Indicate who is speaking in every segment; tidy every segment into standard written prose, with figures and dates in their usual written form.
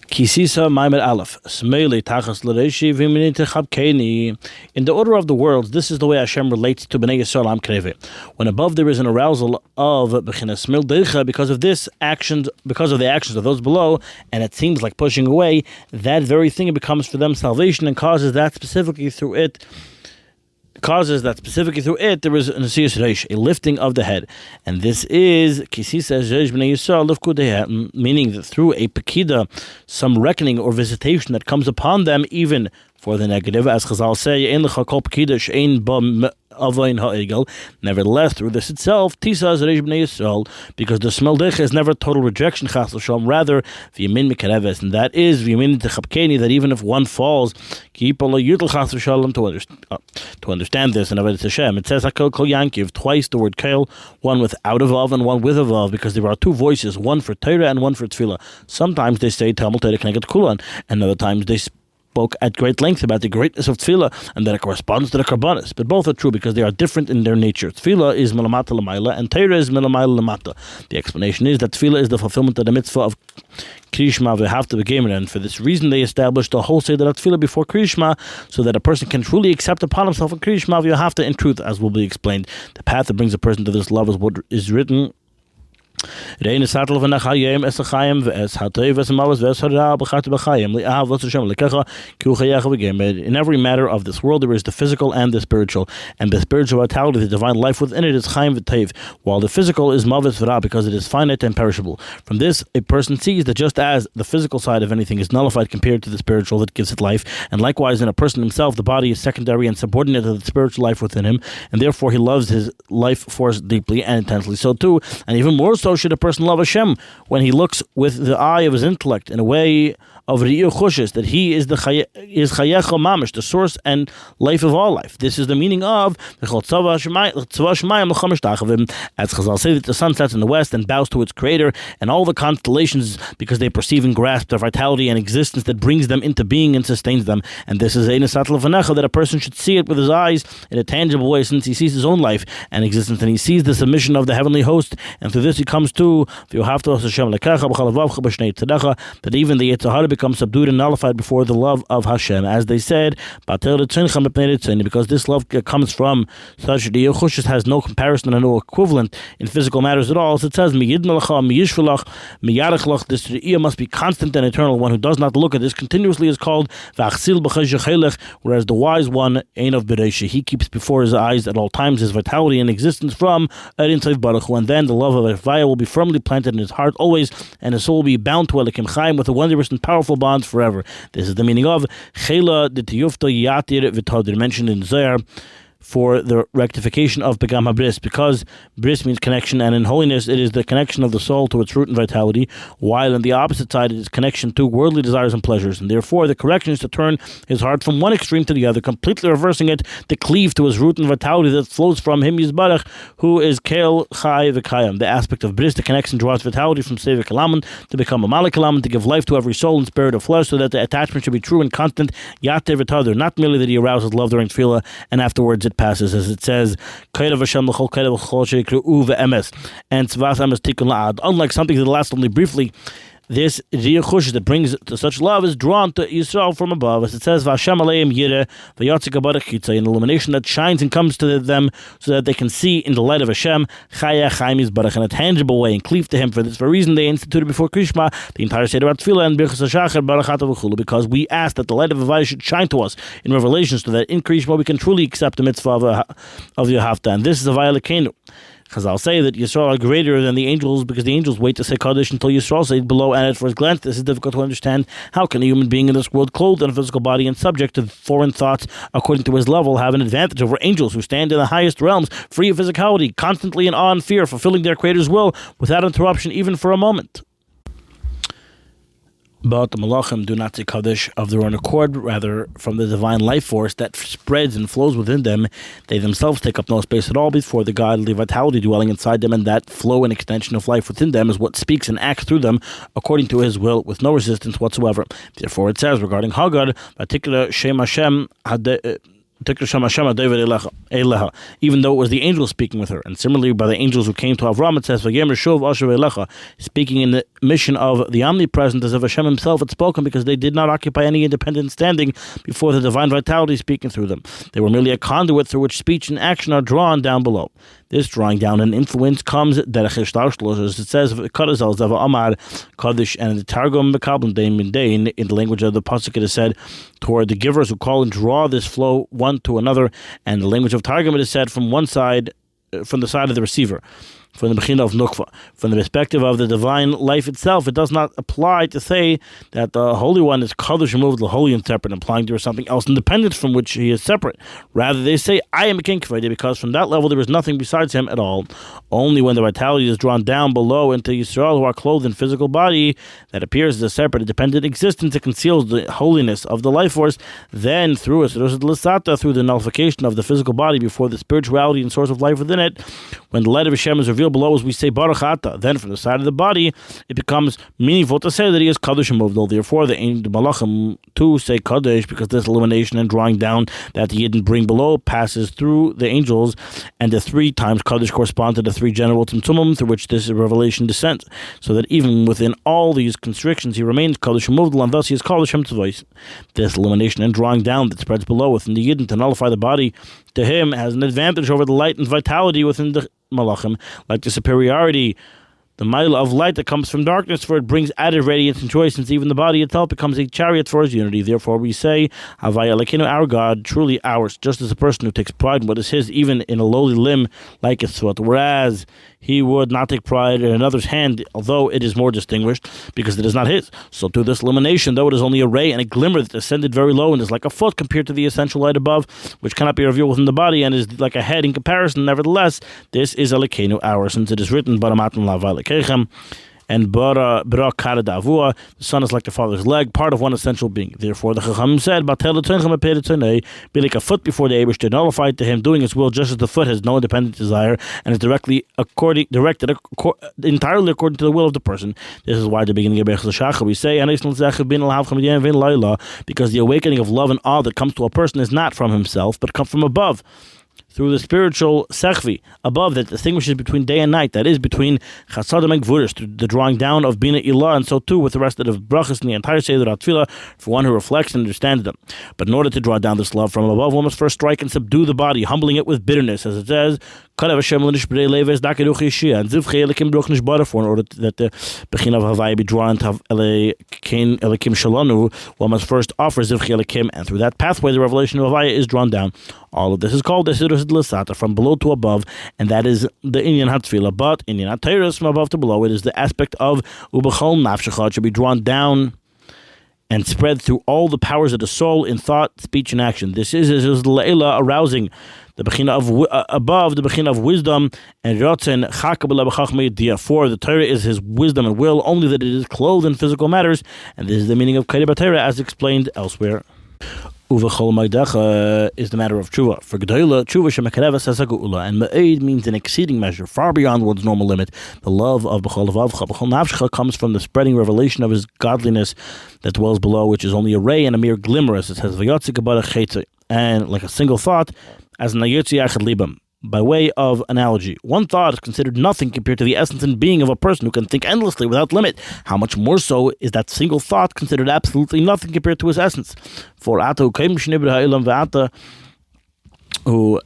Speaker 1: Ki Sisa Maimed Aleph, Smele Tachas Lerashi Viminine Tחבקני. In the order of the worlds, this is the way Hashem relates to Bnei Yisrael Am Kreve. When above there is an arousal of B'chinas Smil Deicha, because of the actions of those below, and it seems like pushing away, that very thing becomes for them salvation and causes that specifically through it there is a nesiyas reish, a lifting of the head, and this is Ki Sisa Bnei Yisrael לפקודיהם, meaning that through a pekida, some reckoning or visitation that comes upon them, even for the negative, as Chazal say, "Ein lecha kol pekida she'ein ba avoin ha'egel." Nevertheless, through this itself, Tisa is reish Bnei Yisrael, because the smel decha is never total rejection, chas l'shalom, rather vimin mikareves, and that is vimin tחבקני, that even if one falls, ki yipo lo yutel chas l'shalom, to understand this in Avodas Hashem, it says Hakol Kol Yankiv, twice the word Kel, one without a vav and one with a vav, because there are two voices, one for Torah and one for Tefillah. Sometimes they say Talmud Torah K'neged Kulan, and other times they spoke at great length about the greatness of Tefillah and that it corresponds to the Karbanis. But both are true because they are different in their nature. Tefillah is Milamata L'mayla and Torah is Milamayla L'mata. The explanation is that Tefillah is the fulfillment of the mitzvah of Krishma v'havta b'gemer, and for this reason they established the whole Seder Tefillah before Krishma, so that a person can truly accept upon himself a Krishma v'havta in truth, as will be explained. The path that brings a person to this love is what is written. In every matter of this world there is the physical and the spiritual vitality, the divine life within it is chaim v'teiv, while the physical is mavis v'ra, because it is finite and perishable. From this a person sees that just as the physical side of anything is nullified compared to the spiritual that gives it life, and likewise in a person himself the body is secondary and subordinate to the spiritual life within him, and therefore he loves his life force deeply and intensely so too, and even more so should a person love Hashem when he looks with the eye of his intellect in a way of Ri'u Chushes, that he is Chayecha Mamish, the source and life of all life. This is the meaning of as Chazal say that the sun sets in the west and bows to its creator, and all the constellations, because they perceive and grasp the vitality and existence that brings them into being and sustains them. And this is that a person should see it with his eyes in a tangible way, since he sees his own life and existence, and he sees the submission of the heavenly host, and through this he comes to that even the Yitzhahara becomes subdued and nullified before the love of Hashem, as they said, because this love comes from such the Yechushas has no comparison and no equivalent in physical matters at all. So it says, this Re'iyah must be constant and eternal. One who does not look at this continuously is called whereas the wise one, he keeps before his eyes at all times his vitality and existence from and then the love of Avaya will be firmly planted in his heart always, and his soul will be bound to Elikim Chaim with a wondrous and powerful bonds forever. This is the meaning of Chela de Tiyufta Yatir V'Todir, mentioned in Zohar for the rectification of Pegam HaBris, because Bris means connection, and in holiness it is the connection of the soul to its root and vitality, while on the opposite side it is connection to worldly desires and pleasures, and therefore the correction is to turn his heart from one extreme to the other, completely reversing it, to cleave to his root and vitality that flows from him, Yizbarach, who is Kel Chai V'Kayam. The aspect of Bris, the connection, draws vitality from Seva Kalaman to become a Malik Kalaman, to give life to every soul and spirit of flesh, so that the attachment should be true and constant, Yater V'Todir, not merely that he arouses love during Tefillah and afterwards it passes, as it says, and unlike something that lasts only briefly, this Ri'uchush that brings to such love is drawn to Yisrael from above, as it says, an illumination that shines and comes to them, so that they can see in the light of Hashem in a tangible way and cleave to him. For this very reason they instituted before Krishma the entire Seder Tefillah and Birchas HaShachar, because we ask that the light of Avaya should shine to us in revelation, so that in Krishma we can truly accept the mitzvah of Yehavta. And this is Avaya Lekenu. Chazal say that Yisrael are greater than the angels, because the angels wait to say Kaddish until Yisrael say below, and at first glance this is difficult to understand. How can a human being in this world, clothed in a physical body and subject to foreign thoughts according to his level, have an advantage over angels who stand in the highest realms, free of physicality, constantly in awe and fear, fulfilling their Creator's will without interruption even for a moment? But the Malachim do not say Kaddish of their own accord, rather from the divine life force that spreads and flows within them. They themselves take up no space at all before the godly vitality dwelling inside them, and that flow and extension of life within them is what speaks and acts through them according to his will, with no resistance whatsoever. Therefore it says regarding Hagar, particular Shem Hashem even though it was the angel speaking with her. And similarly, by the angels who came to Avram, it says, speaking in the mission of the omnipresent, as if Hashem himself had spoken, because they did not occupy any independent standing before the divine vitality speaking through them. They were merely a conduit through which speech and action are drawn down below. This drawing down and influence comes, as it says, Kodesh, and in the Targum in the language of the Pasuk, it is said, toward the givers who call and draw this flow one to another, and the language of Targum, it is said, from one side, from the side of the receiver. From the Bechina of Nukva, from the perspective of the divine life itself, it does not apply to say that the Holy One is Kodesh removed, the holy and separate, implying there is something else independent from which he is separate. Rather, they say, I am a king, because from that level there is nothing besides him at all. Only when the vitality is drawn down below into Yisrael, who are clothed in physical body, that appears as a separate, independent existence, it conceals the holiness of the life force. Then, through the nullification of the physical body before the spirituality and source of life within it, when the light of Hashem is revealed below, as we say Baruch Ata, then from the side of the body it becomes meaningful to say that he is Kadosh and moved. Therefore the Malachim too say Kadosh, because this illumination and drawing down that the Yidden bring below passes through the angels, and the 3 times Kadosh correspond to the 3 general Tzimtzumim through which this revelation descends, so that even within all these constrictions he remains Kadosh and moved, and thus he is Kadosh Hem Tzvois. This illumination and drawing down that spreads below within the Yidden to nullify the body to him has an advantage over the light and vitality within the Malachim, like the superiority, the mile of light that comes from darkness, for it brings added radiance and joy, since even the body itself becomes a chariot for his unity. Therefore we say, Havaya Lekenu, our God, truly ours, just as a person who takes pride in what is his, even in a lowly limb like a thwart, whereas he would not take pride in another's hand, although it is more distinguished, because it is not his. So to this illumination, though it is only a ray and a glimmer that descended very low and is like a foot compared to the essential light above, which cannot be revealed within the body, and is like a head in comparison, nevertheless, this is Lekenu, our, since it is written, and bara kara davua, the son is like the father's leg, part of one essential being. Therefore the Chacham said, be like a foot before the Eibush, nullified to him, doing his will, just as the foot has no independent desire and is directed entirely according to the will of the person. This is why at the beginning of Shachar we say, because the awakening of love and awe that comes to a person is not from himself, but comes from above, through the spiritual sechvi above that distinguishes between day and night, that is between chasadim and gvuris, through the drawing down of bina ilah, and so too with the rest of the brachas and the entire seder atfilah, for one who reflects and understands them. But in order to draw down this love from above, one must first strike and subdue the body, humbling it with bitterness, as it says, and in order that the Bechin of Havai be drawn to Elikim Shalanu, one must first offer Zivchi Elikim, and through that pathway the revelation of Havai is drawn down. All of this is called the Siddur L'Sata, from below to above, and that is the Inyan HaTfilah. But Inyan HaTeiros, from above to below, it is the aspect of Ubechol Nafshecha, it should be drawn down and spread through all the powers of the soul in thought, speech, and action. This is Le'ila, arousing the Bechina of above, the Bechina of wisdom, and Rotzen Chakabala B'Chachma Yediyah. For the Torah is his wisdom and will, only that it is clothed in physical matters, and this is the meaning of Kari B'Torah as explained elsewhere. Uvechol Ma'adecha is the matter of tshuva. For Gedola, tshuva shemekareva sasagu'ula, and ma'id means an exceeding measure, far beyond one's normal limit. The love of B'chol Vavcha, B'chol Nafshecha, comes from the spreading revelation of his godliness that dwells below, which is only a ray and a mere glimmer, as it says, V'yotzik Barach Chetze, and like a single thought, as an ayotzi achad libam. By way of analogy, one thought is considered nothing compared to the essence and being of a person who can think endlessly without limit. How much more so is that single thought considered absolutely nothing compared to his essence? For Ata u'kaim shnibra ha'ilam ve'ata who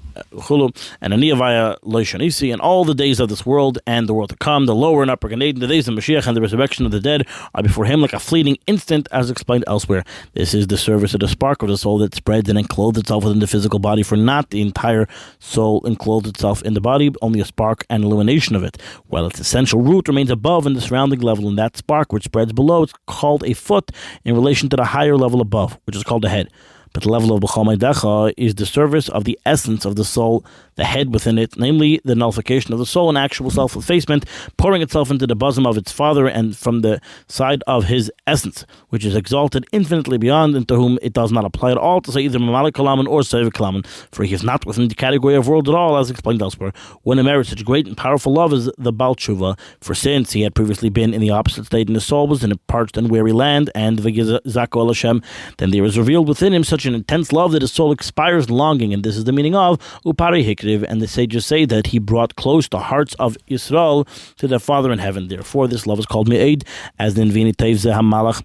Speaker 1: and Aniyavaya Loishanisi, and all the days of this world and the world to come, the lower and upper Gan Eden, the days of Mashiach and the resurrection of the dead are before him like a fleeting instant, as explained elsewhere. This is the service of the spark of the soul that spreads and encloses itself within the physical body, for not the entire soul encloses itself in the body, only a spark and illumination of it, while its essential root remains above in the surrounding level, and that spark which spreads below is called a foot in relation to the higher level above, which is called the head. But the level of B'chol Ma'adecha is the service of the essence of the soul, the head within it, namely the nullification of the soul and actual self-effacement, pouring itself into the bosom of its Father and from the side of his essence, which is exalted infinitely beyond, and to whom it does not apply at all to say either Mamalik Kalaman or Seivik Kalaman, for he is not within the category of world at all, as explained elsewhere. When a merits such great and powerful love is the Baal Tshuva, for since he had previously been in the opposite state, and his soul was in a parched and weary land, and V'Gizako El Hashem, then there is revealed within him such such an intense love that his soul expires in longing, and this is the meaning of Upari Hikriv, and the sages say that he brought close the hearts of Israel to their Father in heaven. Therefore, this love is called Me'ed, as in Vini Tevze HaMalach.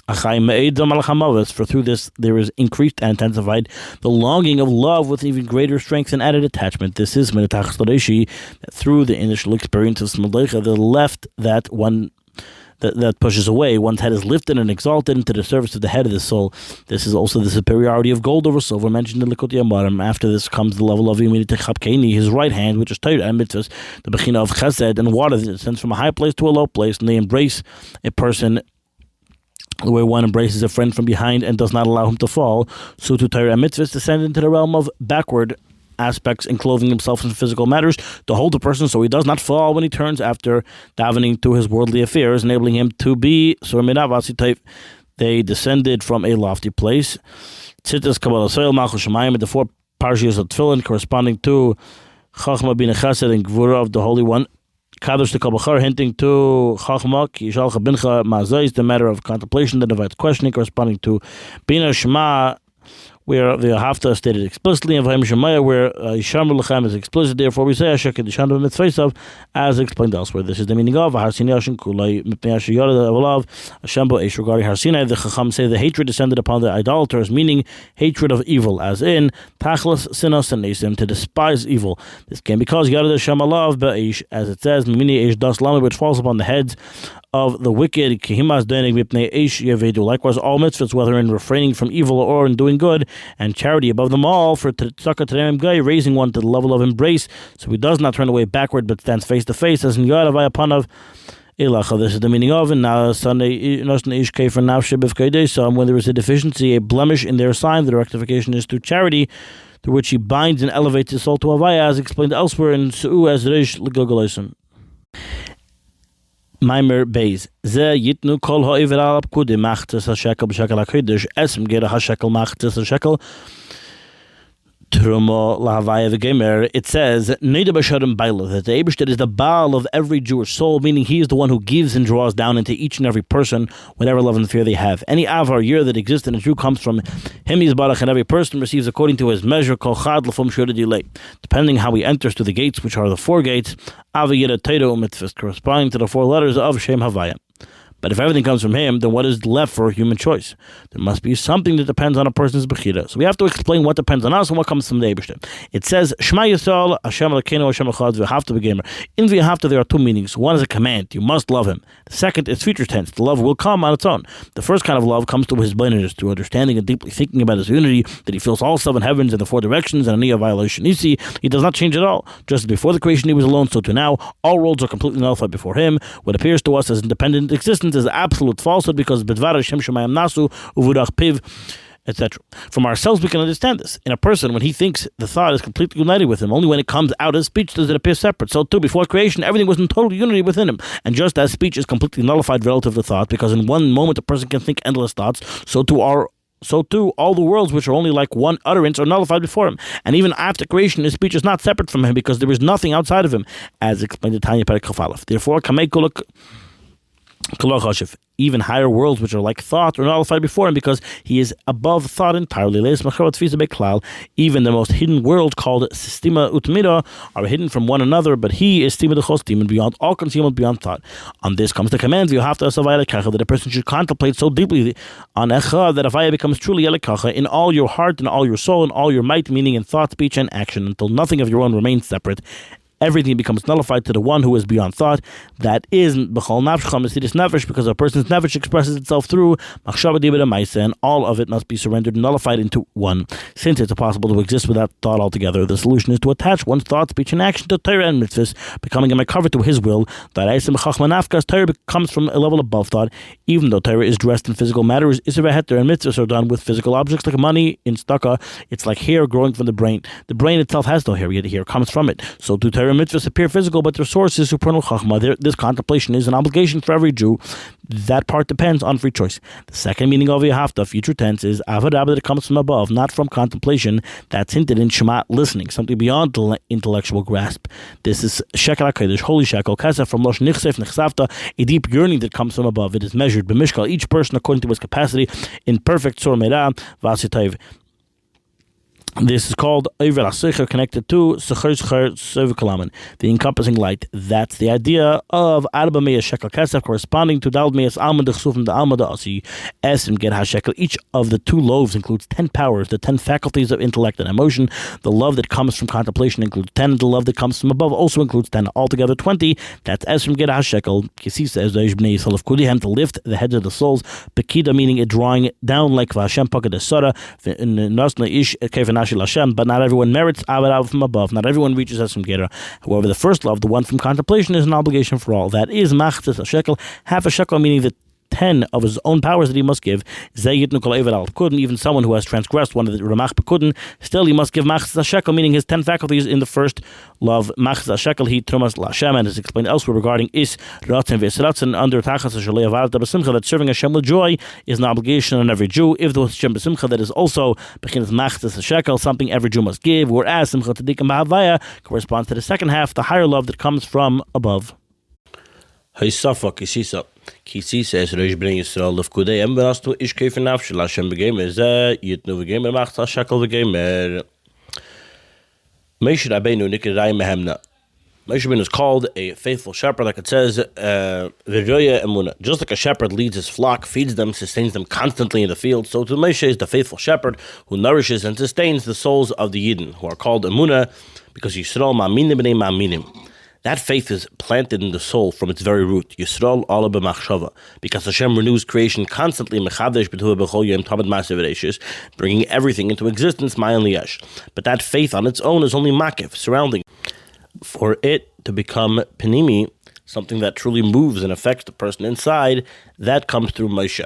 Speaker 1: For through this there is increased and intensified the longing of love with even greater strength and added attachment. This is lerashi, that through the initial experience of Smalecha, the left that one that pushes away, one's head is lifted and exalted into the service of the head of the soul. This is also the superiority of gold over silver mentioned in Likutei. After this comes the level of Viimidu Tchapkeni, his right hand, which is Torah and mitzvahs, the bechina of chesed and water that descends from a high place to a low place, and they embrace a person the way one embraces a friend from behind and does not allow him to fall. So to Torah and mitzvahs descend into the realm of backward aspects in clothing himself in physical matters to hold the person so he does not fall when he turns after davening to his worldly affairs, enabling him to be they descended from a lofty place. Tzitas Kabbalah Soil Malchus Shemayim, the four parshias of Tefillin corresponding to Chachma Bina Chesed and Gvura of the Holy One. Kadosh the Kabachar, hinting to Chachma, Ki Yishalcha Bincha Ma'azais, the matter of contemplation that invites questioning, corresponding to Bina Shema, where the Hafta stated explicitly, and Vayim Shemaya, where Yishamar Lechem is explicit. Therefore, we say Ashek Dishanu Mitzvaysav, as explained elsewhere. This is the meaning of Har Sinai Hashem Kulai Mipnei Asher Yoreh Avolav Hashem Bo Eish. Regarding Har Sinai, the Chacham say the hatred descended upon the idolaters, meaning hatred of evil, as in Tachlas Sinos and Nesim, to despise evil. This came because Yoreh Hashem Alav Be'eish, as it says, Mimini Eish Das Lama, which falls upon the heads of the wicked. Likewise, all mitzvahs, whether in refraining from evil or in doing good, and charity above them all, for raising one to the level of embrace, so he does not turn away backward but stands face to face, as in Yad Avayapanav. This is the meaning of, and now Sunday nafsho when there is a deficiency, a blemish in their sign, the rectification is through charity, through which he binds and elevates his soul to Avaya, as explained elsewhere in Su'u as Reish L'Gogolosim. Maimer Beis. Ze Yitnu kol ha'over al הפקודים מחצית השקל בשקל הקודש, גera השקל מחצית השקל Tרומה להוי וגמר. It says, that the Eibishter is the Baal of every Jewish soul, meaning he is the one who gives and draws down into each and every person whatever love and fear they have. Any avar year that exists in a Jew comes from him, Yisbarach, and every person receives according to his measure, kol chad l'fum shura delay, depending how he enters through the gates, which are the four gates, corresponding to the four letters of Shem Havaya. But if everything comes from him, then what is left for human choice? There must be something that depends on a person's bechira. So we have to explain what depends on us and what comes from the Eibishter. It says, Shema Yisrael, Hashem Elokeinu, Hashem Echad, v'ahavta b'gemer. In v'ahavta there are two meanings. One is a command. You must love him. The second is future tense. The love will come on its own. The first kind of love comes to his blindness, through understanding and deeply thinking about his unity, that he feels all seven heavens and the four directions, and any violation. You see, he does not change at all. Just as before the creation he was alone, so to now, all roads are completely nullified before him. What appears to us as independent existence is absolute falsehood, because bedvar Hashem shemayim nasu uvurach piv, etc. From ourselves we can understand this. In a person, when he thinks, the thought is completely united with him. Only when it comes out as speech does it appear separate. So too, before creation, everything was in total unity within him. And just as speech is completely nullified relative to thought, because in one moment a person can think endless thoughts, so too all the worlds which are only like one utterance are nullified before him. And even after creation, his speech is not separate from him, because there is nothing outside of him, as explained in Tanya Perek Chaf Aleph. Therefore, even higher worlds which are like thought are nullified before him, because he is above thought entirely. Even the most hidden worlds called Sistema Utmira are hidden from one another, but he is Stima Dechos, demon beyond all concealment, beyond thought. On this comes the command that a person should contemplate so deeply on Echa that Avaya becomes truly Elikacha in all your heart and all your soul and all your might, meaning in thought, speech, and action, until nothing of your own remains separate. Everything becomes nullified to the one who is beyond thought. That is b'chol nafshcha mesidus nefesh, because a person's nefesh expresses itself through machshava dibur ma'aseh, and all of it must be surrendered and nullified into one. Since it's impossible to exist without thought altogether, the solution is to attach one's thought, speech, and action to Torah and mitzvahs, becoming a mekarver to his will. That Torah comes from a level above thought. Even though Torah is dressed in physical matters, Isra v'heter and mitzvahs are done with physical objects like money in staka. It's like hair growing from the brain. The brain itself has no hair, yet the hair comes from it. So do Torah mitzvahs appear physical, but their source is supernal chachma. This contemplation is an obligation for every Jew. That part depends on free choice. The second meaning of Yehavta, future tense, is avodah that it comes from above, not from contemplation. That's hinted in Shema, listening, something beyond intellectual grasp. This is shekel HaKodesh, holy shekel, kesef from losh nichsef nechsafta, a deep yearning that comes from above. It is measured b'mishkal, each person according to his capacity, in perfect sor meirah v'asitayv. This is called Over connected to the encompassing light. That's the idea of shekel kesef corresponding to shekel. Each of the two loaves includes 10 powers, the 10 faculties of intellect and emotion. The love that comes from contemplation includes 10. The love that comes from above also includes 10. Altogether 20. That's shekel ki Sisa as לפקודיהם, to lift the heads of the souls. Pekida meaning it drawing down like Vashem pakad esara. But not everyone merits Avarav from above. Not everyone reaches Esrim Gera. However, the first love, the one from contemplation, is an obligation for all. That is Maxtzit Ashkel, half a shekel, meaning the 10 of his own powers that he must give. Even someone who has transgressed one of the Ramach Pekudin, still he must give Maxtzit Ashkel, meaning his 10 faculties in the first love. Maxtzit Ashkel, he Trumas Lashem, and is explained elsewhere regarding Is Ratzin Vesratzin under Tachas Shalei Avarta B'Simcha, that serving Hashem with joy is an obligation on every Jew. If there was Hashem B'Simcha, that is also Bechinat Maxtzit Ashkel, something every Jew must give, whereas Simcha Tzadikim B'Havaya corresponds to the second half, the higher love that comes from above.
Speaker 2: Hosapa ki Sisa. Ki Sisa is bnei Israel לפקודיהם ונתנו איש כיף נפשו להשם בגמר זה יתנו בגמר מחצית השקל בגמר. Moshe Rabbeinu nikedai mehemna. Moshe Rabbeinu is called a faithful shepherd, like it says, v'roya emuna. Just like a shepherd leads his flock, feeds them, sustains them constantly in the field, so to Moshe is the faithful shepherd who nourishes and sustains the souls of the Yidden, who are called emuna, because Yisrael ma'aminim b'nei ma'aminim. That faith is planted in the soul from its very root. Yisrael ala b'machshava, because Hashem renews creation constantly, mechadesh b'tuva b'chol yom tamid ma'aseh v'reishis, bringing everything into existence, ma'yan liyesh. But that faith on its own is only makif, surrounding. For it to become panimi, something that truly moves and affects the person inside, that comes through Moshe.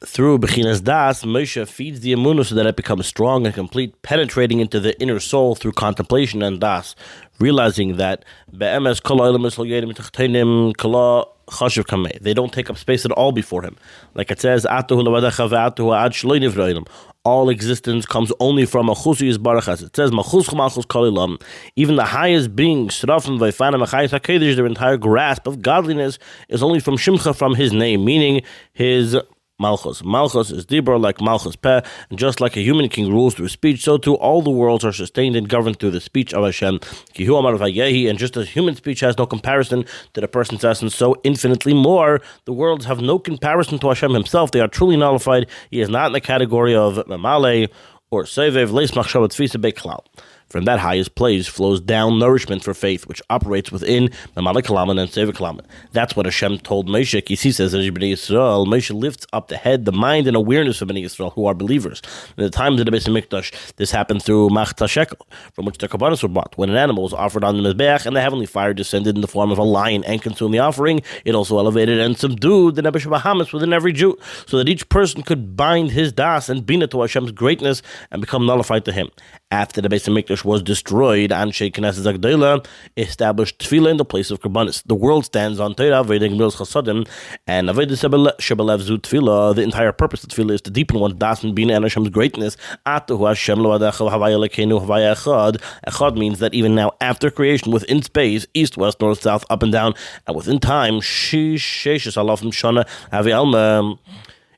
Speaker 2: Through Bechinas Das, Moshe feeds the emunah so that it becomes strong and complete, penetrating into the inner soul through contemplation and Das, realizing that be'emes kol ha'olam is l'yedim t'chteinim kala chashiv kamei. They don't take up space at all before him. Like it says, Atuhu levadecha ve'atuhu ad shloi nivroilim. All existence comes only from a chusi yisbarach. It says, Machus chumachus kol ilam. Even the highest beings, Srafim v'ifana machayis ha'kedesh, their entire grasp of godliness is only from Shimcha, from his name, meaning his Malchus. Malchus is Dibur, like Malchus Peh, and just like a human king rules through speech, so too all the worlds are sustained and governed through the speech of Hashem. Kihu Amar Vayehi, and just as human speech has no comparison to the person's essence, so infinitely more, the worlds have no comparison to Hashem himself. They are truly nullified. He is not in the category of Mamale or Sevev Leis Machshavat Tfisa Beklal. From that highest place flows down nourishment for faith, which operates within Mamale Kalaman and Seva Kalaman. That's what Hashem told Moshe. He says that Bnei Yisrael, Moshe lifts up the head, the mind, and awareness of Bnei Yisrael, who are believers. In the times of the Beis Hamikdash, this happened through Maxtzit Shekel, from which the Kabbanis were brought. When an animal was offered on the Mizbeach, and the heavenly fire descended in the form of a lion and consumed the offering, it also elevated and subdued the Nebuch Bahamas within every Jew, so that each person could bind his das and bina to Hashem's greatness and become nullified to him. After the Beis Hamikdash was destroyed, Anshe Knesset Zagdela established tefillah in the place of Karbanis. The world stands on Torah, Vedic Mils Chasadim, and Avodah Shebelev Zu Tefillah. The entire purpose of tefillah is to deepen one's das and bina and Hashem's greatness. Atuhu Hashem lo adecha havaya lekenu havaya echad. Echad means that even now, after creation, within space, east, west, north, south, up and down, and within time, Sheshes Alafim Shana Avi Alma,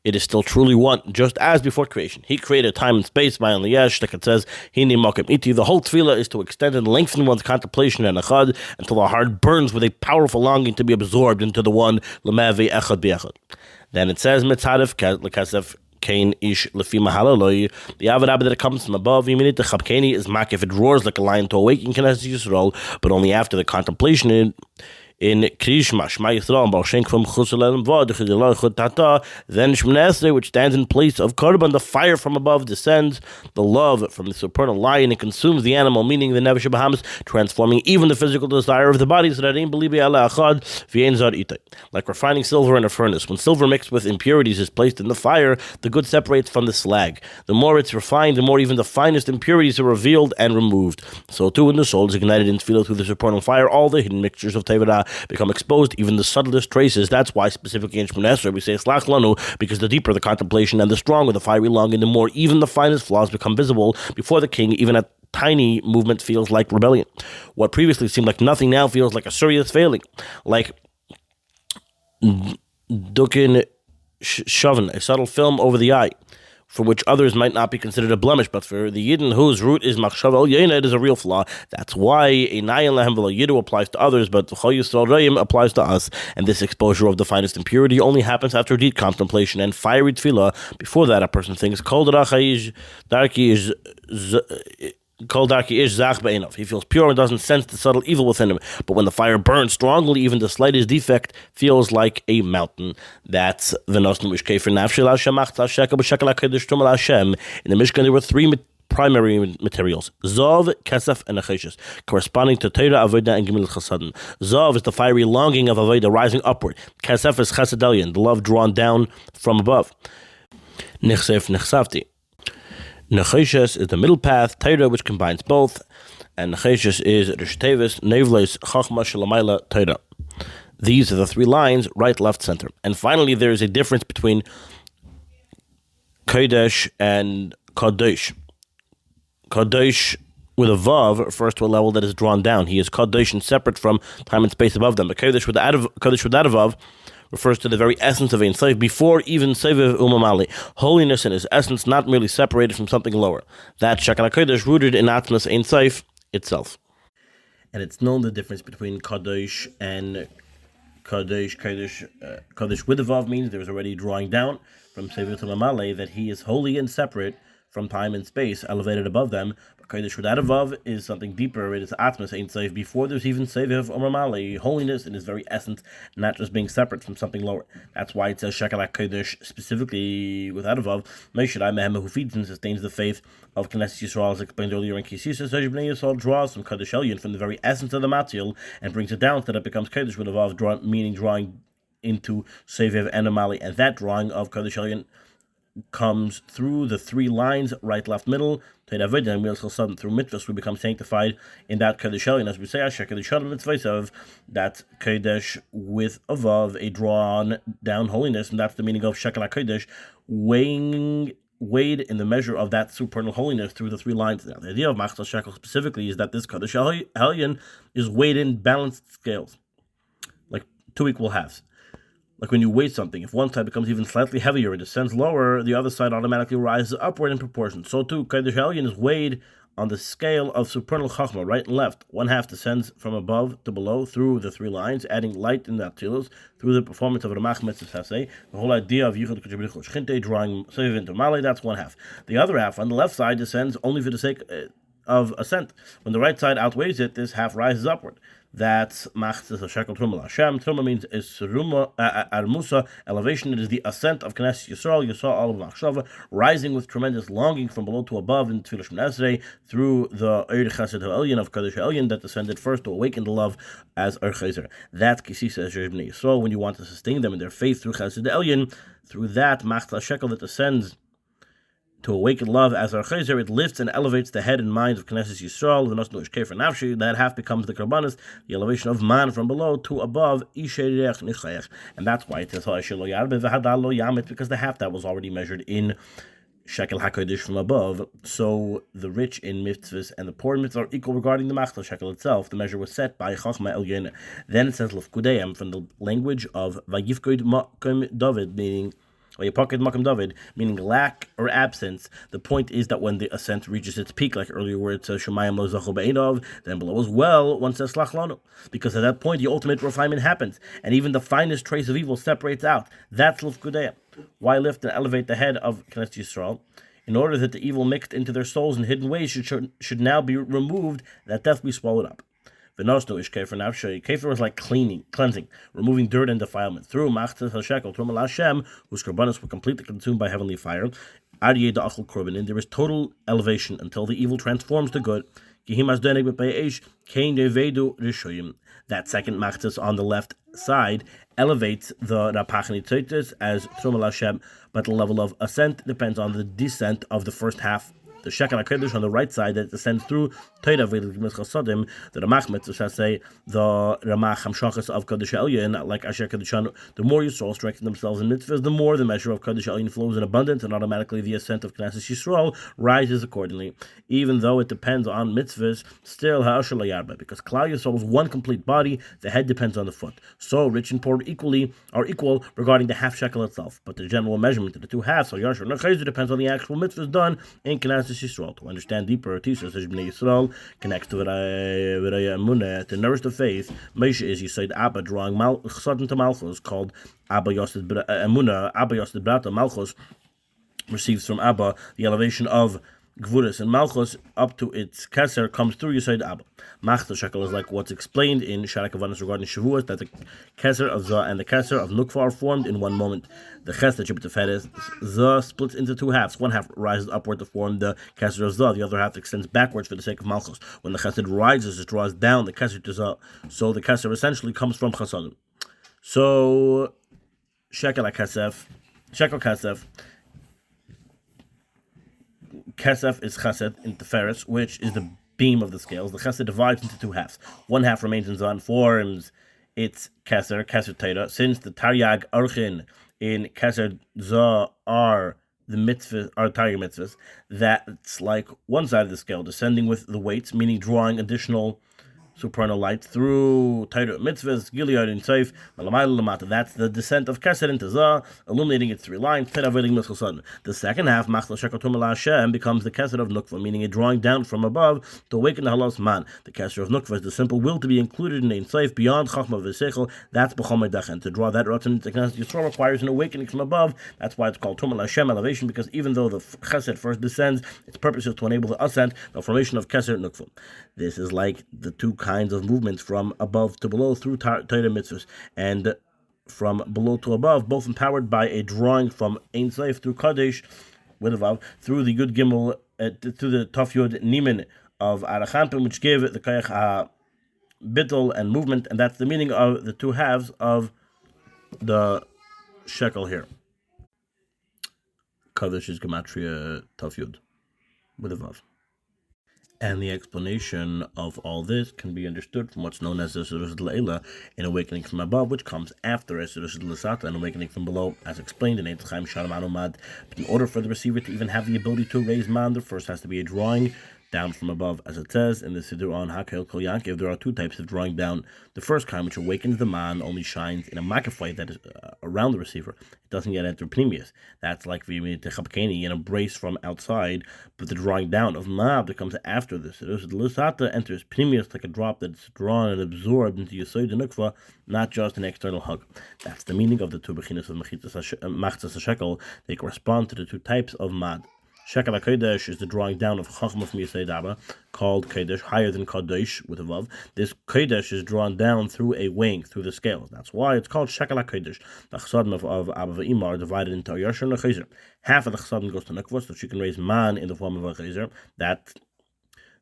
Speaker 2: it is still truly one, just as before creation. He created time and space, by only yesh, like it says, Hini Makim Iti. The whole tefillah is to extend and lengthen one's contemplation and echad until the heart burns with a powerful longing to be absorbed into the one, Lamavi Echad Biechad. Then it says, Mitzadif Lekasef Kain Ish Lefi Mahalaloi. The Avarabba that comes from above, Viiminim Tchapkeni, is mak if it roars like a lion to awaken Knesset Yisrael, but only after the contemplation in Krishma, Shema Yisrael, Balshenk from Chusalem Vod, Chidilach Tata, then Shemnesre, which stands in place of Korban, the fire from above descends, the love from the supernal lion, and consumes the animal, meaning the Nebuch Bahamas, transforming even the physical desire of the body, so that like refining silver in a furnace. When silver mixed with impurities is placed in the fire, the good separates from the slag. The more it's refined, the more even the finest impurities are revealed and removed. So too, when the soul is ignited in tefillah through the supernal fire, all the hidden mixtures of Tevirah become exposed, even the subtlest traces. That's why specifically in Shemon Esrei we say Slach Lanu, because the deeper the contemplation and the stronger the fiery longing, the more even the finest flaws become visible before the king. Even a tiny movement feels like rebellion. What previously seemed like nothing now feels like a serious failing. Like Dukin Shavin, a subtle film over the eye. for which others might not be considered a blemish, but for the Yidden whose root is machshava el yena, it is a real flaw. That's why a nayan lahem v'lo yidu applies to others, but chol yisrael reim applies to us. And this exposure of the finest impurity only happens after deep contemplation and fiery tefillah. Before that, a person thinks kol darki ish zach be'enov. He feels pure and doesn't sense the subtle evil within him. But when the fire burns strongly, even the slightest defect feels like a mountain. That's ונתנו משקפר נפשו להשם מחצית השקל בשקל הקודש תרומה להשם. In the Mishkan, there were three primary materials: Zav, Kesef, and Necheshes, corresponding to Torah, Avodah, and Gemilut Chasadim. Zav is the fiery longing of Avodah rising upward. Kesef is Chesed Elyon, the love drawn down from above. Nechsef, Nechsafti. Necheshes is the middle path, Torah, which combines both, and Necheshes is Rishtevis, Nevles, Chachma, Shalamayla, Torah. These are the three lines, right, left, center. And finally, there is a difference between Kodesh and Kodesh. Kodesh with a Vav refers to a level that is drawn down. He is Kodesh and separate from time and space above them. But Kodesh without a Vav refers to the very essence of Ein Sof, before even Seviv Umamali. Holiness in his essence, not merely separated from something lower. That Shekal HaKodesh rooted in Atmas Ein Sof itself. And it's known the difference between Kodesh and Kodesh. Kodesh with a Vav means there is already drawing down from Seviv Umamali, that he is holy and separate from time and space, elevated above them. But Kodesh without a Vav is something deeper. It is Atmas Ein Sof, before there's even Seviv Umamali, holiness in his very essence, not just being separate from something lower. That's why it says Shekal HaKodesh specifically without a Vav. Meishadai Mehema, who feeds and sustains the faith of Knesset Yisrael, as explained earlier in Ki Sisa. So Bnei Yisrael draws from Kodesh Elyon, from the very essence of the material, and brings it down so that it becomes Kodesh with a Vav, meaning drawing into Seviv and Umamali. And that drawing of Kodesh Elyon comes through the three lines, right, left, middle, through mitzvahs we become sanctified in that Kodesh Elyon. As we say, that Kodesh with a Vav, a drawn down holiness, and that's the meaning of Shekal HaKodesh, weighed in the measure of that supernal holiness through the three lines. Now, the idea of Machzal Shekel specifically is that this Kodesh Elyon is weighed in balanced scales, like two equal halves. Like when you weigh something, if one side becomes even slightly heavier, it descends lower, the other side automatically rises upward in proportion. So too, Kodesh Elyon is weighed on the scale of supernal Chachma, right and left. One half descends from above to below through the three lines, adding light in the Atzilos, through the performance of Ramach Mitzvah. The whole idea of Yichud Kodesh Shchinte, drawing Seviv into Mali, that's one half. The other half, on the left side, descends only for the sake of ascent. When the right side outweighs it, this half rises upward. That's Maxis Ashkel Truма Hashem. Truма means Armusa, elevation. It is the ascent of Knesset Yisrael. You saw all of Machshava rising with tremendous longing from below to above in Tefillah Shemon Esrei through the Ohr Chesed Elyon of Kodesh Elyon that descended first to awaken the love as Ohr Chaser. That's Ki Sisa as Bnei Yisrael. When you want to sustain them in their faith through Chesed Elyon, through that Maxis Ashkel that descends to awaken love as our chaser, it lifts and elevates the head and mind of Knesset Yisrael. ונתנו משקפר נפשו, that half becomes the karbanis, the elevation of man from below to above. And that's why it says because the half that was already measured in Shekel HaKodesh from above. So the rich in mitzvahs and the poor in mitzvahs are equal regarding the Machzal Shekel itself. The measure was set by Chachma Elyon. Then it says לפקודיהם, from the language of Vayifkod Makom David, meaning David, meaning lack or absence. The point is that when the ascent reaches its peak, like earlier where it says Shemayim lo zachu be'enov, then below as well, one says Slach lanu, because at that point the ultimate refinement happens, and even the finest trace of evil separates out. That's l'fkudeya. Why lift and elevate the head of Knesset Yisrael? In order that the evil mixed into their souls in hidden ways should now be removed, that death be swallowed up. ונתנו משקפר נפשו. Kefer was like cleansing, removing dirt and defilement. Through Maxit HaShekel, Truma LaHashem, whose karbanos were completely consumed by heavenly fire, Aryeh Da'achal Korbanin, there is total elevation until the evil transforms to good. That second Maxis on the left side elevates the Rapachni Tzeitis as Truma LaHashem, but the level of ascent depends on the descent of the first half The shekel HaKodesh on the right side that descends through Torah Chasadim, the Ramach mitzvah say the Ramach Hamshachas of Kodesh Elyon, like Asher Kodeshan, the more your soul strengthens themselves in mitzvahs, the more the measure of Kodesh Elyon flows in abundance, and automatically the ascent of Knesset Yisrael rises accordingly. Even though it depends on mitzvahs, still Ha'ashar Layarba, because Klal Yisrael is one complete body, the head depends on the foot. So rich and poor are equal regarding the half shekel itself, but the general measurement of the two halves, or Yashar and Chayzer, depends on the actual mitzvahs done in Knesset Yisrael. To understand deeper, Tisa says Bnei Yisrael connects to to nourish the faith. Moshe is Yisaid Abba, drawing Chsadim to Malchus, called Abba Yosid Emunah, Abba Yosid Brata. Malchus receives from Abba the elevation of Gvuris, and Malchus up to its Keser comes through Yisaid Abba. Mach the shekel is like what's explained in Sharak Avanas regarding Shavuos, that the Keser of Zah and the Keser of Nukva are formed in one moment. The Ches that Jibit is Zah splits into two halves. One half rises upward to form the Keser of Zah, the other half extends backwards for the sake of Malchus. When the Chesed rises, it draws down the Keser to Zah. So the Keser essentially comes from Chasadim. So Shekel HaKesef, Shekel Kesef, Kesef is Chesed in Teferes, which is the beam of the scales. The Chesed divides into two halves. One half remains in Zah and forms its Keser Torah. Since the Taryag Archin in Keser Zah are the mitzvahs, are Taryag mitzvahs, that's like one side of the scale, descending with the weights, meaning drawing additional supernal light through Torah mitzvahs, Gilead and Seif, Malamayla Lamata. That's the descent of Keser into Zah, illuminating its three lines. The second half, Machla Shekel Tumala Hashem, becomes the Keser of Nukva, meaning a drawing down from above to awaken the Halas Man. The Keser of Nukva is the simple will to be included in Ein Seif beyond Chachma V'Seichel. That's B'chom Meidach, and to draw that Ratzon into Knesset Yisrael requires an awakening from above. That's why it's called Tumala Hashem, elevation, because even though the Chesed first descends, its purpose is to enable the ascent, the formation of Keser Nukva. This is like the two kinds of movements from above to below through Torah mitzvahs, and from below to above, both empowered by a drawing from Ein Seif through Kodesh with a vav, through the Yud Gimel, through the Taf Yud Nimin of Arachampim, which give the Kayach bittul and movement, and that's the meaning of the two halves of the shekel here. Kodesh is Gematria Taf Yud with a vav. And the explanation of all this can be understood from what's known as the Sirus L'Eila, an awakening from above, which comes after a Sirus L'Sata, an awakening from below, as explained in Eitz Chaim Shalom Anu Mad. But in order for the receiver to even have the ability to raise man, there first has to be a drawing down from above, as it says in the Siddur on Hakel Kol Yankiv. There are two types of drawing down. The first kind, which awakens the man, only shines in a makaflight that is around the receiver. It doesn't yet enter Pnimius. That's like Viimidu Tchapkeni, an embrace from outside, but the drawing down of Mab that comes after this. The Lusata enters Pnimius like a drop that's drawn and absorbed into Yesod and Nukva, not just an external hug. That's the meaning of the two bechinas of Machzas HaShekel. They correspond to the two types of Mad. Shekel HaKodesh is the drawing down of Chachma from Yisei Abba, called Kodesh, higher than Kodesh with a vav. This Kodesh is drawn down through a wing, through the scales. That's why it's called Shekel HaKodesh. The Chsadim of Abba Ve'ima are divided into Yashar and Chayzer. Half of the Chsadim goes to Nukva, so she can raise man in the form of a Chayzer. That's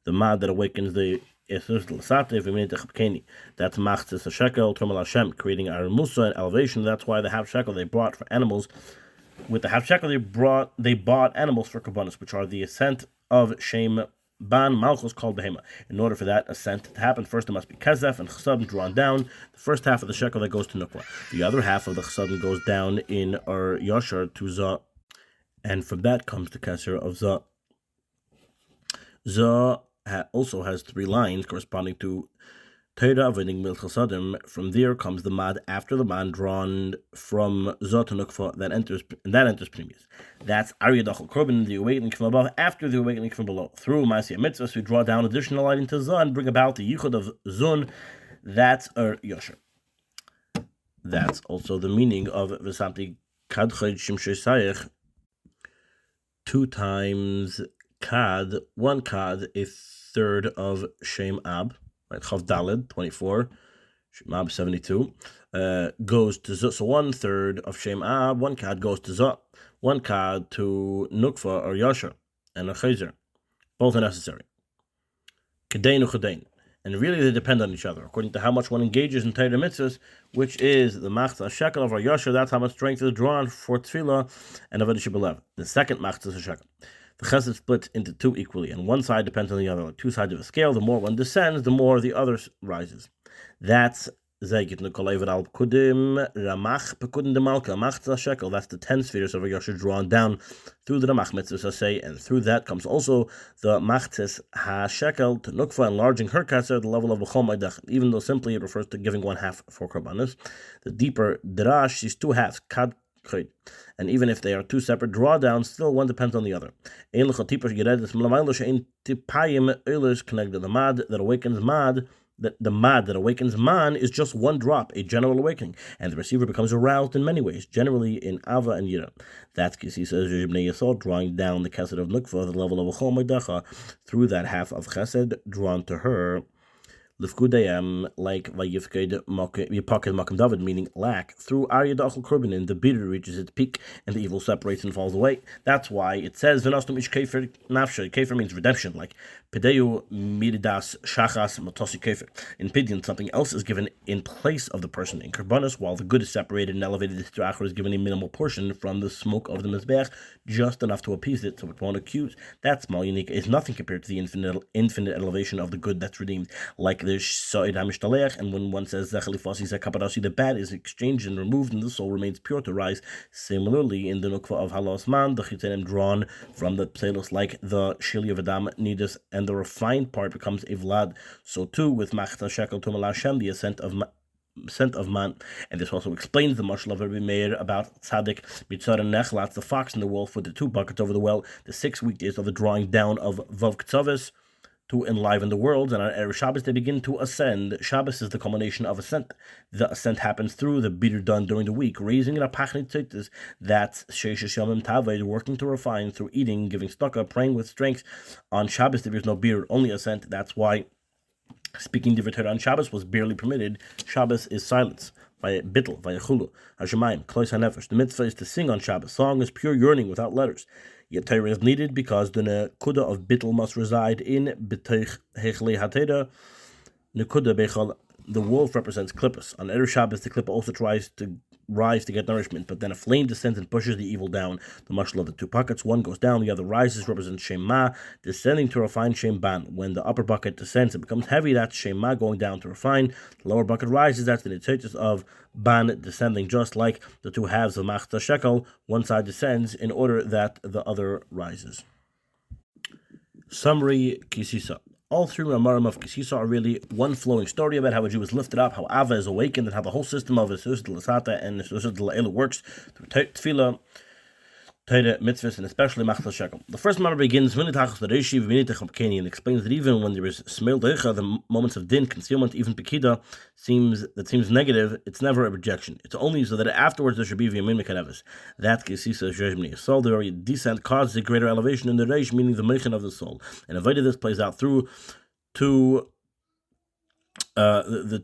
Speaker 2: the man that awakens the Esers L'Sate, Viimidu Tchapkeni. That's Machzis HaShekel, Trumal Hashem, creating our Musa and elevation. That's why the half shekel they brought for animals. With the half shekel they bought animals for kabbanis, which are the ascent of Shem Ban Malchus called Behema. In order for that ascent to happen, first it must be Kezef and Chsadim drawn down. The first half of the shekel that goes to Nukwa. The other half of the Chsadim goes down in our Yashar to Zah, and from that comes the Keser of Zah. Zah also has three lines corresponding to Torah avoiding mil chasadim. From there comes the mad after the man drawn from Zah to Nukva that enters Pnimius. That's Arya Dachal Korban, the awakening from above, after the awakening from below. Through Masya Mitzvahs, we draw down additional light into Zah and bring about the Yichud of Zun. That's our Yosher. That's also the meaning of V'samti Kad Chod Shimshei Sayech. 2 times Kad, 1 Kad, a third of Shem Ab. Right, Chav Daled, 24, Shemab 72, goes to Zah. So 1/3 of Shem Ab, 1 Kad goes to Zah, 1 Kad to Nukva or Yasha and a Chayzer. Both are necessary. Kedain u Kedain. And really they depend on each other. According to how much one engages in Torah mitzvahs, which is the Machzas HaShekel of our Yasha, that's how much strength is drawn for Tefillah and Avodah Shebelev. The second Machzas HaShekel. The chesed splits into two equally, and one side depends on the other, like two sides of a scale. The more one descends, the more the other rises. That's Yetnu Kolevet al Pekudim Ramach Pekudim de Malka Machza Shekel. That's the 10 spheres of a Yasher drawn down through the Ramach mitzvah say, and through that comes also the Machtzis HaShekel to Nukva, enlarging her kasser at the level of B'chol Maidach. Even though simply it refers to giving one half for Korbanos, the deeper Dirash sees two halves, Kad. And even if they are two separate drawdowns, still one depends on the other. The mad that awakens mad, the mad that awakens man is just one drop, a general awakening, and the receiver becomes aroused in many ways, generally in Ava and Yira. That's Sisa Summary, drawing down the chesed of Nukva, the level of a Chol Meidacha, through that half of chesed drawn to her. לפקודיהם, like Vayifked Makam David, meaning lack, through Arya Dachel Korbanin, the bitter reaches its peak and the evil separates and falls away. That's why it says Venatnu ish Kefer Nafsho. Kefer means redemption, like Pedeu Miridas Shachas Matosi Kefer. In Pidyon, something else is given in place of the person. In Korbanos, while the good is separated and elevated, the Achor is given a minimal portion from the smoke of the Mizbeach, just enough to appease it so it won't accuse. That small unique is nothing compared to the infinite elevation of the good that's redeemed, like there's Sa'id HaMishtalech, and when one says the bad is exchanged and removed and the soul remains pure to rise. Similarly, in the Nukva of Halos Man, the Chitenim drawn from the Pselos, like the Shili of Adam Nidus, and the refined part becomes a Vlad. So too with Machta Shekel to Malashem, the ascent of man, and this also explains the mashal of Rabbi Meir about Tzaddik Mitzar and Nechlatz, the fox and the wolf with the 2 buckets over the well, the 6 weekdays of the drawing down of Vav Ktzavis, to enliven the world, and on Erev Shabbos they begin to ascend. Shabbos is the culmination of ascent. The ascent happens through the bitter done during the week, raising a pachni tzeitis, that's sheishes yomim taved, working to refine through eating, giving tzedakah, praying with strength. On Shabbos there is no beer, only ascent. That's why speaking divrei Torah on Shabbos was barely permitted. Shabbos is silence. By bittel, by chulu, hashemayim, klois hanefesh. The mitzvah is to sing on Shabbos. Song is pure yearning without letters. Yet Torah is needed because the nekuda of bittel must reside in b'teich hechle hatera. Nekuda bechal. The wolf represents klippus. On Erev Shabbos, the klippa also tries to rise to get nourishment, but then a flame descends and pushes the evil down. The mashal of the 2 buckets, one goes down, the other rises, represents Shema, descending to refine Shem Ban. When the upper bucket descends, it becomes heavy, that's Shema going down to refine. The lower bucket rises, that's the nitzitis of Ban descending, just like the 2 halves of Machta Shekel, one side descends in order that the other rises. Summary Ki Sisa. All 3 Ramarim of Ki Sisa are really one flowing story about how a Jew is lifted up, how Ava is awakened, and how the whole system of Sisa Lasata and Sisa La'elu works through Tefillah, Torah, mitzvahs, and especially Machzah Shekel. The first Ramarim begins lerashi, Viiminu Tchapkeni, and explains that even when there is smel deicha, the moments of din, concealment, even pekida, seems negative, it's never a rejection. It's only so that afterwards there should be Viiminu Mekaneves. That Ki Sisa Summary. Soul, the very descent causes a greater elevation in the reish, meaning the meichin of the soul. And avoided this plays out through the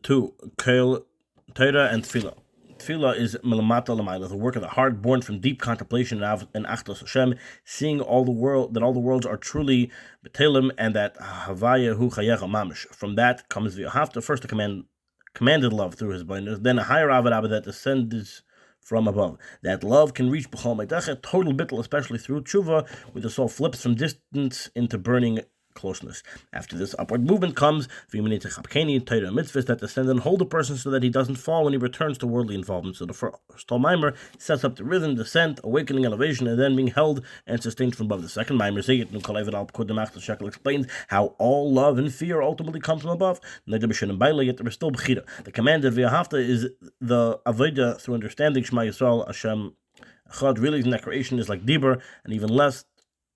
Speaker 2: 2 Kail, Torah, and Tefillah. Tefillah is melamata l'mayla, the work of the heart, born from deep contemplation and achdos Hashem, seeing all the worlds are truly betelim, and that havaya hu chayecha mamish. From that comes the hafta, first the commanded love through his blindness, then a higher avodah that descends from above. That love can reach b'chol meidach, total bittul, especially through tshuva, where the soul flips from distance into burning closeness. After this upward movement comes Viiminu Tchapkeni, Torah mitzvahs that descend and hold a person so that he doesn't fall when he returns to worldly involvement. So the first mimer sets up the rhythm, descent, awakening, elevation, and then being held and sustained from above. The second mimer, Yetnu Ashkel, explains how all love and fear ultimately come from above. Yet there is still b'chira. The command of V'ahavta is the avodah through understanding Shema Yisrael Hashem Echad. Really, the creation is like Dibur, and even less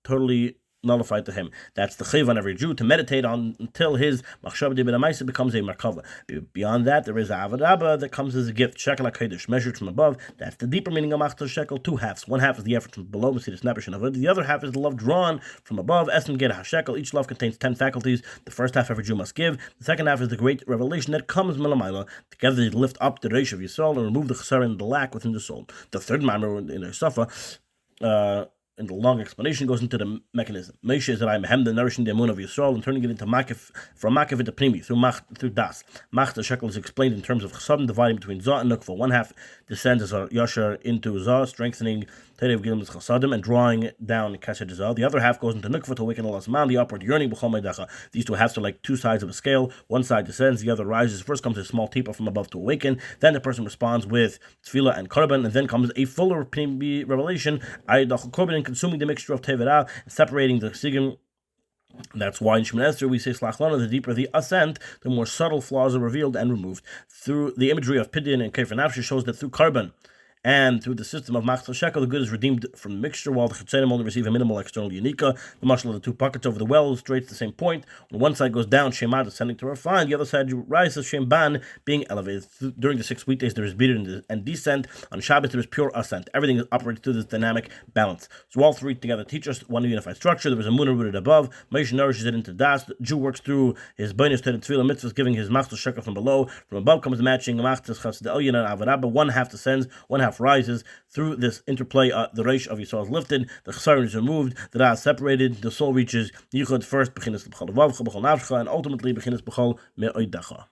Speaker 2: totally nullified to him. That's the chayv on every Jew to meditate on until his machshava d'b'damaisa becomes a merkava. Beyond that, there is a avodah that comes as a gift, shekel hakodesh, measured from above. That's the deeper meaning of machzah shekel. 2 halves. One half is the effort from below, Mercedes Nepesh and Avodah. The other half is the love drawn from above. Esem get hashekel. Each love contains 10 faculties. The first half every Jew must give. The second half is the great revelation that comes milamayla. Together they lift up the reish of Yisrael and remove the chesaron and the lack within the soul. The third maamar in the hosapa, and the long explanation goes into the mechanism. Moshe is the nourishing the emunah of Yisrael and turning it into makif, from makif into primi, through das. The shekel is explained in terms of chesed, dividing between zah and nukva. One half descends as a yasher into zah, strengthening and drawing down Kesed. The other half goes into Nukva to awaken Allah Asman, the upward yearning. These two halves are like two sides of a scale. One side descends, the other rises. First comes a small teapot from above to awaken. Then the person responds with tefillah and korban, and then comes a fuller revelation, and consuming the mixture of tevirah, separating the sigim. That's why in Shemoneh Esrei we say Slach Lana, the deeper the ascent, the more subtle flaws are revealed and removed. Through the imagery of Pidyon and Kefer Nafshi shows that through korban and through the system of Machzor Shekel, the good is redeemed from the mixture, while the Chetzenim only receive a minimal external unika. The mashal of the two pockets over the well illustrates the same point. When one side goes down, Shema descending to refine, the other side rises, Shemban being elevated. During the 6 weekdays, there is biddur and descent. On Shabbos, there is pure ascent. Everything operates through this dynamic balance. So all three together teach us one unified structure. There is a Munah rooted above. Moshe nourishes it into Das. The Jew works through his Beinus Ted and Tefillah mitzvahs, giving his Machzor Shekel from below. From above comes matching Machzor Chassid Elyon and Avarabba. One half descends, one half rises. Through this interplay, the Reish of Yisrael is lifted, the Chesaron is removed, the Ra is separated, the soul reaches Yichud first, Bechinas B'chol Vav, B'chol Nafscha, and ultimately Bechinas B'chol Me'oidacha.